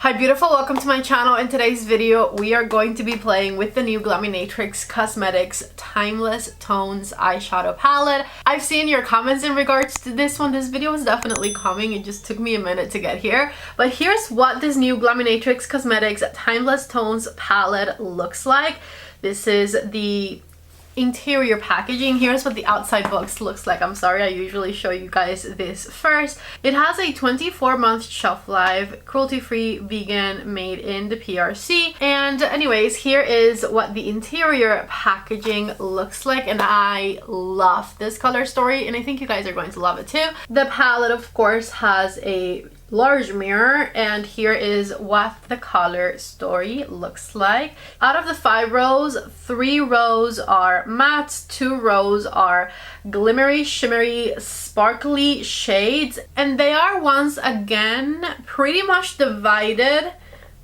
Hi beautiful, welcome to my channel. In today's video we are going to be playing with the new Glaminatrix Cosmetics Timeless Tones eyeshadow palette. I've seen your comments in regards to this one. This video was definitely coming, it just took me a minute to get here. But here's what this new Glaminatrix Cosmetics Timeless Tones palette looks like. This is the interior packaging. Here's what the outside box looks like. I'm sorry, I usually show you guys this first. It has a 24-month shelf life, cruelty-free, vegan, made in the PRC. And anyways, here is what the interior packaging looks like, and I love this color story and I think you guys are going to love it too. The palette of course has a large mirror, and here is what the color story looks like. Out of the 5 rows, 3 rows are mattes, 2 rows are glimmery, shimmery, sparkly shades, and they are once again pretty much divided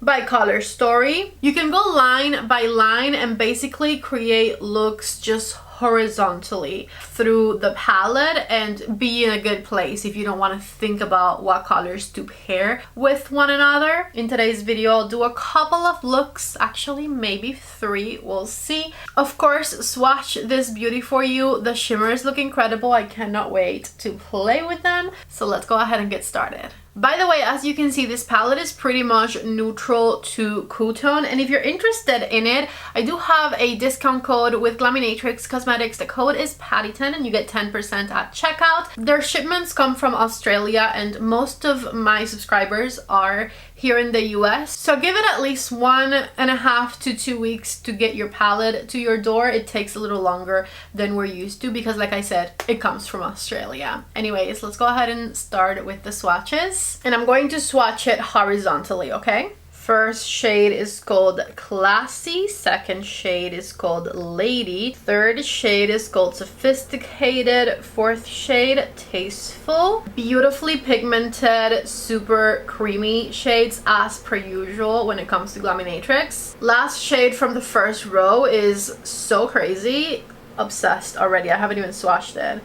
by color story. You can go line by line and basically create looks just horizontally through the palette and be in a good place if you don't want to think about what colors to pair with one another. In today's video I'll do a couple of looks, actually maybe 3, we'll see. Of course, swatch this beauty for you. The shimmers look incredible. I cannot wait to play with them, so let's go ahead and get started. By the way, as you can see, this palette is pretty much neutral to cool tone, and if you're interested in it, I do have a discount code with Glaminatrix Cosmetics. The code is PATTY10 and you get 10% at checkout. Their shipments come from Australia and most of my subscribers are here in the US, so give it at least 1.5 to 2 weeks to get your palette to your door. It takes a little longer than we're used to because, like I said, it comes from Australia. Anyways, let's go ahead and start with the swatches, and I'm going to swatch it horizontally, okay? First shade is called Classy, second shade is called Lady, third shade is called Sophisticated, fourth shade Tasteful. Beautifully pigmented, super creamy shades as per usual when it comes to Glaminatrix. Last shade from the first row is So Crazy. Obsessed already, I haven't even swatched it.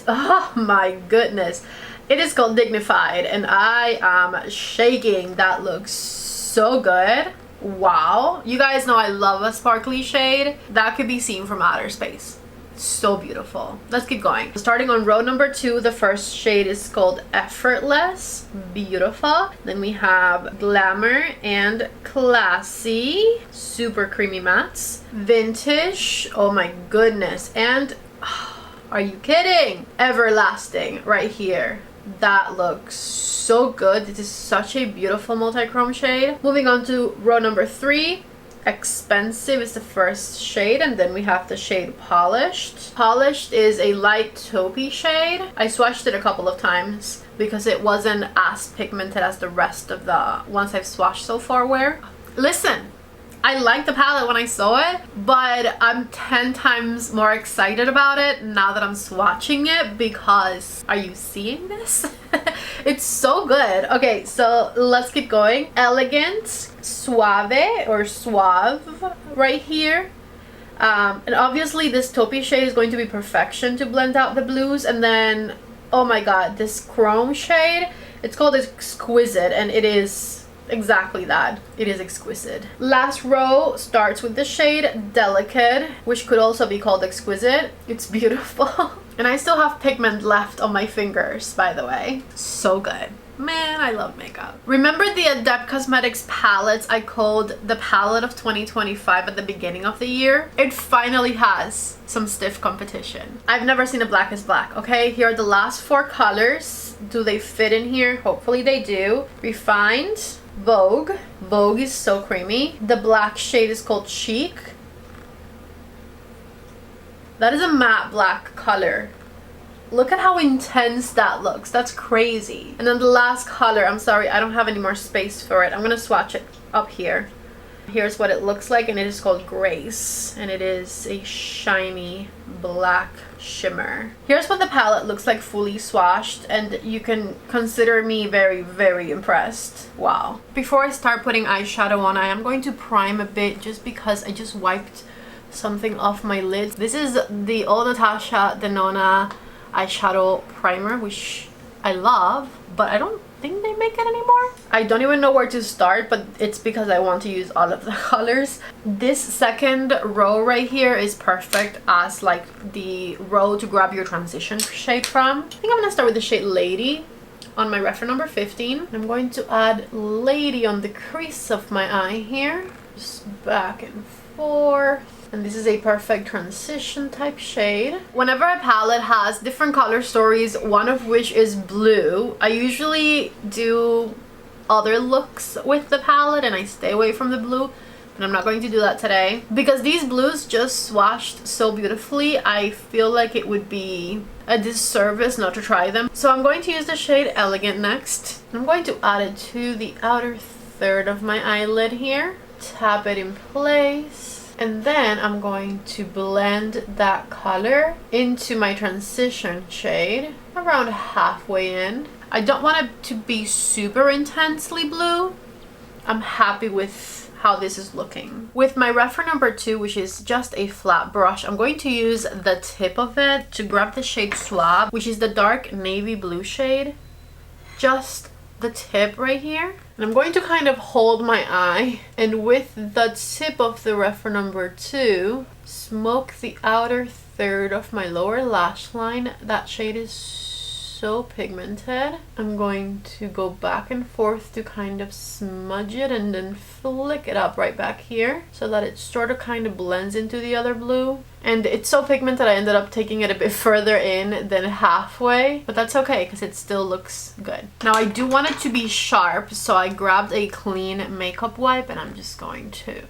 Oh my goodness. It is called Dignified and I am shaking. That looks so good. Wow, you guys know I love a sparkly shade that could be seen from outer space. So beautiful. Let's keep going. Starting on row number 2, the first shade is called Effortless. Beautiful. Then we have Glamour and Classy, super creamy mattes. Vintage, oh my goodness, and are you kidding? Everlasting right here. That looks so good. This is such a beautiful multi-chrome shade. Moving on to row number 3, Expensive is the first shade, and then we have the shade Polished. Polished is a light taupey shade. I swatched it a couple of times because it wasn't as pigmented as the rest of the ones I've swatched so far were. Listen, I liked the palette when I saw it, but I'm 10 times more excited about it now that I'm swatching it because, are you seeing this? It's so good. Okay, so let's keep going. Elegant, Suave or Suave right here. And obviously this taupey shade is going to be perfection to blend out the blues. And then, oh my god, this chrome shade, it's called Exquisite, and it is exactly that. It is exquisite. Last row starts with the shade Delicate, which could also be called Exquisite. It's beautiful. And I still have pigment left on my fingers, by the way. So good. Man, I love makeup. Remember the Adept Cosmetics palettes I called the palette of 2025 at the beginning of the year? It finally has some stiff competition. I've never seen a black is black, okay? Here are the last 4 colors. Do they fit in here? Hopefully they do. Refined, Vogue. Vogue is so creamy. The black shade is called Chic. That is a matte black color. Look at how intense that looks. That's crazy. And then the last color, I'm sorry, I don't have any more space for it. I'm gonna swatch it up here. Here's what it looks like, and it is called Grace, and it is a shiny black shimmer. Here's what the palette looks like fully swatched, and you can consider me very, very impressed. Wow. Before I start putting eyeshadow on, I am going to prime a bit just because I just wiped something off my lids. This is the Old Natasha Denona eyeshadow primer, which I love, but I don't think they make it anymore. I don't even know where to start, but it's because I want to use all of the colors. This second row right here is perfect as like the row to grab your transition shade from. I think I'm gonna start with the shade Lady on my reference number 15. I'm going to add Lady on the crease of my eye here, just back and forth. And this is a perfect transition type shade. Whenever a palette has different color stories, one of which is blue, I usually do other looks with the palette and I stay away from the blue, but I'm not going to do that today because these blues just swatched so beautifully. I feel like it would be a disservice not to try them. So I'm going to use the shade Elegant next. I'm going to add it to the outer third of my eyelid here, tap it in place. And then I'm going to blend that color into my transition shade around halfway in. I don't want it to be super intensely blue. I'm happy with how this is looking. With my reference number 2, which is just a flat brush, I'm going to use the tip of it to grab the shade Swab, which is the dark navy blue shade. Just the tip right here. And I'm going to kind of hold my eye and with the tip of the reference number 2 smoke the outer third of my lower lash line. That shade is so pigmented. I'm going to go back and forth to kind of smudge it and then flick it up right back here so that it sort of kind of blends into the other blue. And it's so pigmented I ended up taking it a bit further in than halfway, but that's okay because it still looks good. Now I do want it to be sharp, so I grabbed a clean makeup wipe and I'm just going to.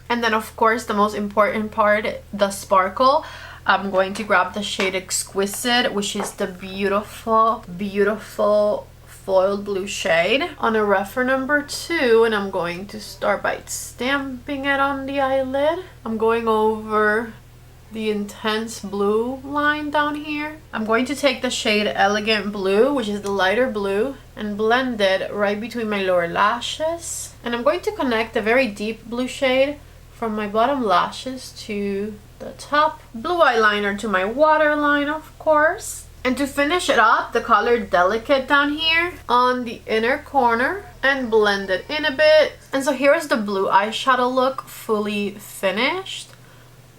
And then of course the most important part, the sparkle. I'm going to grab the shade Exquisite, which is the beautiful, beautiful foiled blue shade on a reference number 2, and I'm going to start by stamping it on the eyelid. I'm going over the intense blue line down here. I'm going to take the shade Elegant Blue, which is the lighter blue, and blend it right between my lower lashes. And I'm going to connect a very deep blue shade from my bottom lashes to the top. Blue eyeliner to my waterline, of course. And to finish it up, the color Delicate down here on the inner corner and blend it in a bit. And so here's the blue eyeshadow look fully finished.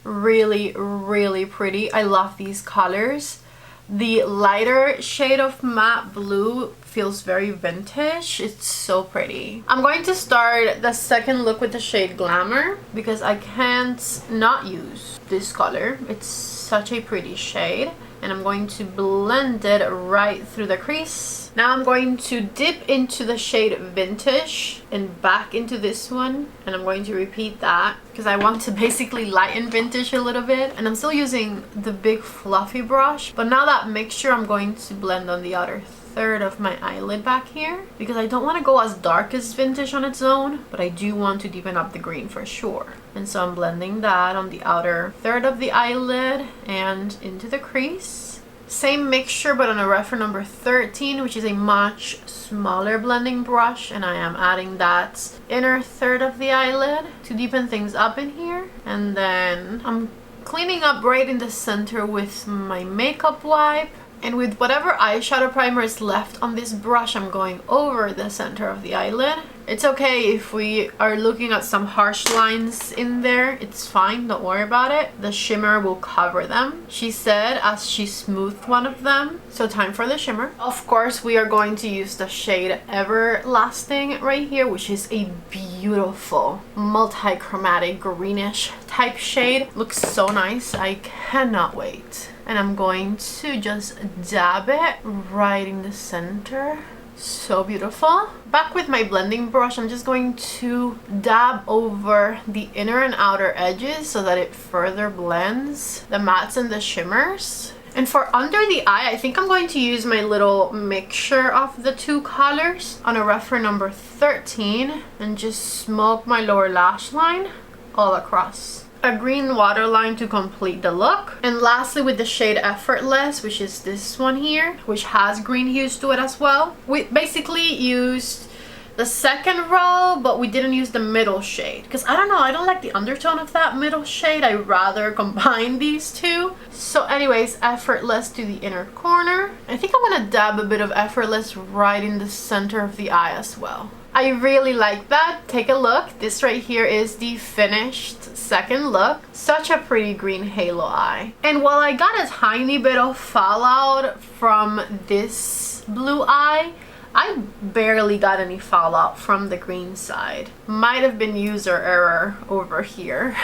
Really, really pretty. I love these colors. The lighter shade of matte blue feels very vintage. It's so pretty. I'm going to start the second look with the shade Glamour because I can't not use this color. It's such a pretty shade. And I'm going to blend it right through the crease. Now I'm going to dip into the shade Vintage and back into this one. And I'm going to repeat that because I want to basically lighten Vintage a little bit. And I'm still using the big fluffy brush. But now that mixture, I'm going to blend on the outer third of my eyelid back here because I don't want to go as dark as Vintage on its own, but I do want to deepen up the green for sure. And so I'm blending that on the outer third of the eyelid and into the crease. Same mixture but on a reference number 13, which is a much smaller blending brush, and I am adding that inner third of the eyelid to deepen things up in here. And then I'm cleaning up right in the center with my makeup wipe. And with whatever eyeshadow primer is left on this brush, I'm going over the center of the eyelid. It's okay if we are looking at some harsh lines in there. It's fine, don't worry about it. The shimmer will cover them, she said as she smoothed one of them. So time for the shimmer. Of course, we are going to use the shade Everlasting right here, which is a beautiful multi-chromatic greenish type shade. Looks so nice. I cannot wait. And I'm going to just dab it right in the center. So beautiful. Back with my blending brush, I'm just going to dab over the inner and outer edges so that it further blends the mattes and the shimmers. And for under the eye, I think I'm going to use my little mixture of the two colors on a reference number 13 and just smoke my lower lash line all across. A green waterline to complete the look. And lastly, with the shade Effortless, which is this one here, which has green hues to it as well. We basically used the second row, but we didn't use the middle shade because I don't know, I don't like the undertone of that middle shade. I rather combine these two. So anyways, Effortless to the inner corner. I think I'm gonna dab a bit of Effortless right in the center of the eye as well. I really like that. Take a look. This right here is the finished second look. Such a pretty green halo eye. And while I got a tiny bit of fallout from this blue eye, I barely got any fallout from the green side. Might have been user error over here.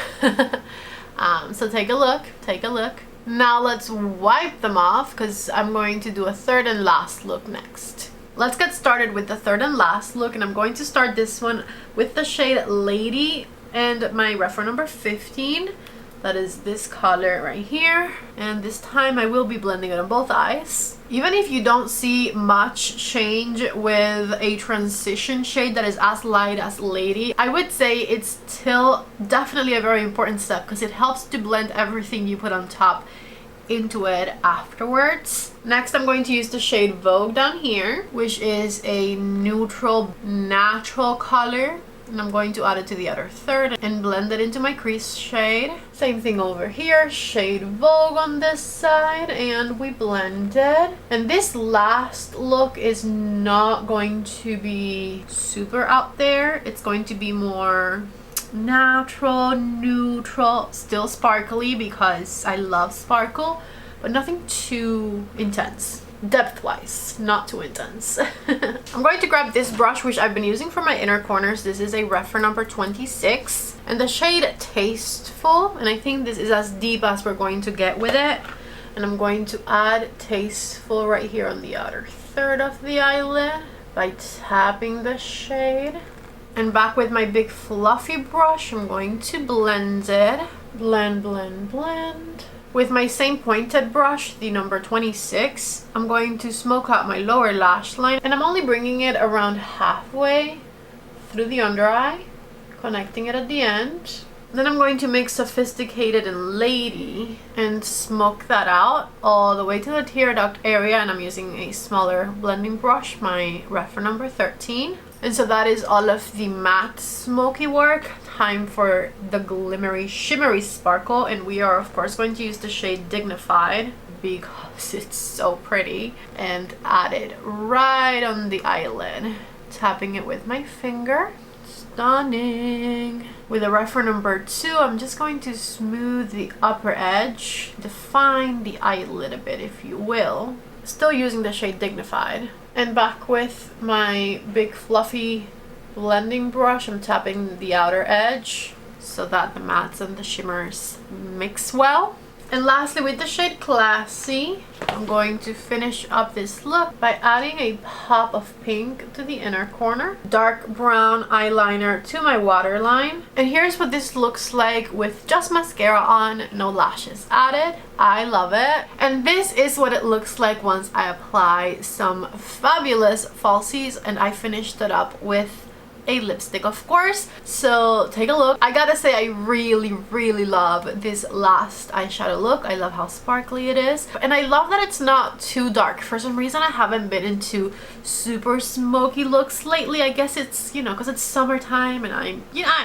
So take a look, take a look. Now let's wipe them off because I'm going to do a third and last look next. Let's get started with the third and last look, and I'm going to start this one with the shade Lady and my reference number 15. That is this color right here. And this time I will be blending it on both eyes. Even if you don't see much change with a transition shade that is as light as Lady, I would say it's still definitely a very important step because it helps to blend everything you put on top into it afterwards. Next, I'm going to use the shade Vogue down here, which is a neutral natural color, and I'm going to add it to the other third and blend it into my crease shade. Same thing over here, shade Vogue on this side, and we blend it. And this last look is not going to be super out there. It's going to be more natural, neutral, still sparkly because I love sparkle, but nothing too intense. Depth wise, not too intense. I'm going to grab this brush which I've been using for my inner corners. This is a reference number 26 and the shade Tasteful, and I think this is as deep as we're going to get with it. And I'm going to add Tasteful right here on the outer third of the eyelid by tapping the shade. And back with my big fluffy brush, I'm going to blend it. Blend, blend, blend. With my same pointed brush, the number 26, I'm going to smoke out my lower lash line. And I'm only bringing it around halfway through the under eye, connecting it at the end. Then I'm going to make Sophisticated and Lady and smoke that out all the way to the tear duct area. And I'm using a smaller blending brush, my reference number 13. And so that is all of the matte smoky work. Time for the glimmery shimmery sparkle, and we are of course going to use the shade Dignified because it's so pretty, and add it right on the eyelid, tapping it with my finger. Stunning. With a reference number 2, I'm just going to smooth the upper edge, define the eyelid a bit if you will, still using the shade Dignified. And back with my big fluffy blending brush, I'm tapping the outer edge so that the mattes and the shimmers mix well. And lastly, with the shade Classy, I'm going to finish up this look by adding a pop of pink to the inner corner, dark brown eyeliner to my waterline. And here's what this looks like with just mascara on, no lashes added. I love it. And this is what it looks like once I apply some fabulous falsies, and I finished it up with a lipstick, of course. So take a look. I gotta say, I really love this last eyeshadow look. I love how sparkly it is, and I love that it's not too dark. For some reason I haven't been into super smoky looks lately. I guess it's, you know, because it's summertime and I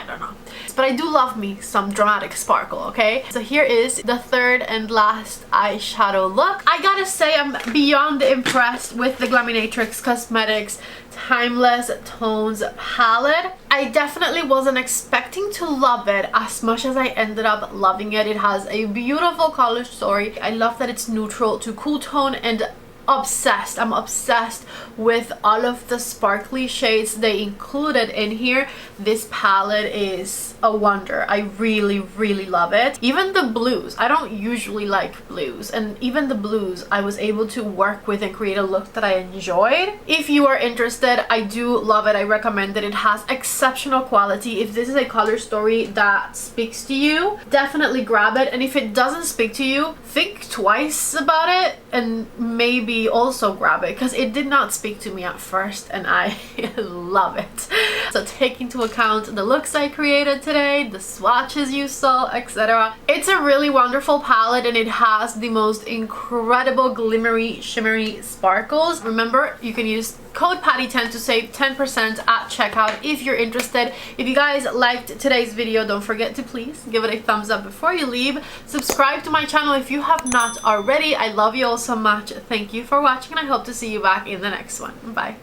don't know, but I do love me some dramatic sparkle. Okay, so here is the third and last eyeshadow look. I gotta say, I'm beyond impressed with the Glaminatrix Cosmetics Timeless Tones palette. I definitely wasn't expecting to love it as much as I ended up loving it. It has a beautiful color story. I love that it's neutral to cool tone, and obsessed. I'm obsessed with all of the sparkly shades they included in here. This palette is a wonder. I really love it. Even the blues, I don't usually like blues, and even the blues I was able to work with and create a look that I enjoyed. If you are interested, I do love it. I recommend it. It has exceptional quality. If this is a color story that speaks to you, definitely grab it. And if it doesn't speak to you, think twice about it and maybe also grab it, because it did not speak to me at first and I love it. So take into account the looks I created today, the swatches you saw, etc. It's a really wonderful palette and it has the most incredible glimmery, shimmery sparkles. Remember, you can use code PATTY10 to save 10% at checkout if you're interested. If you guys liked today's video, don't forget to please give it a thumbs up before you leave. Subscribe to my channel if you have not already. I love you all so much. Thank you for watching and I hope to see you back in the next one. Bye.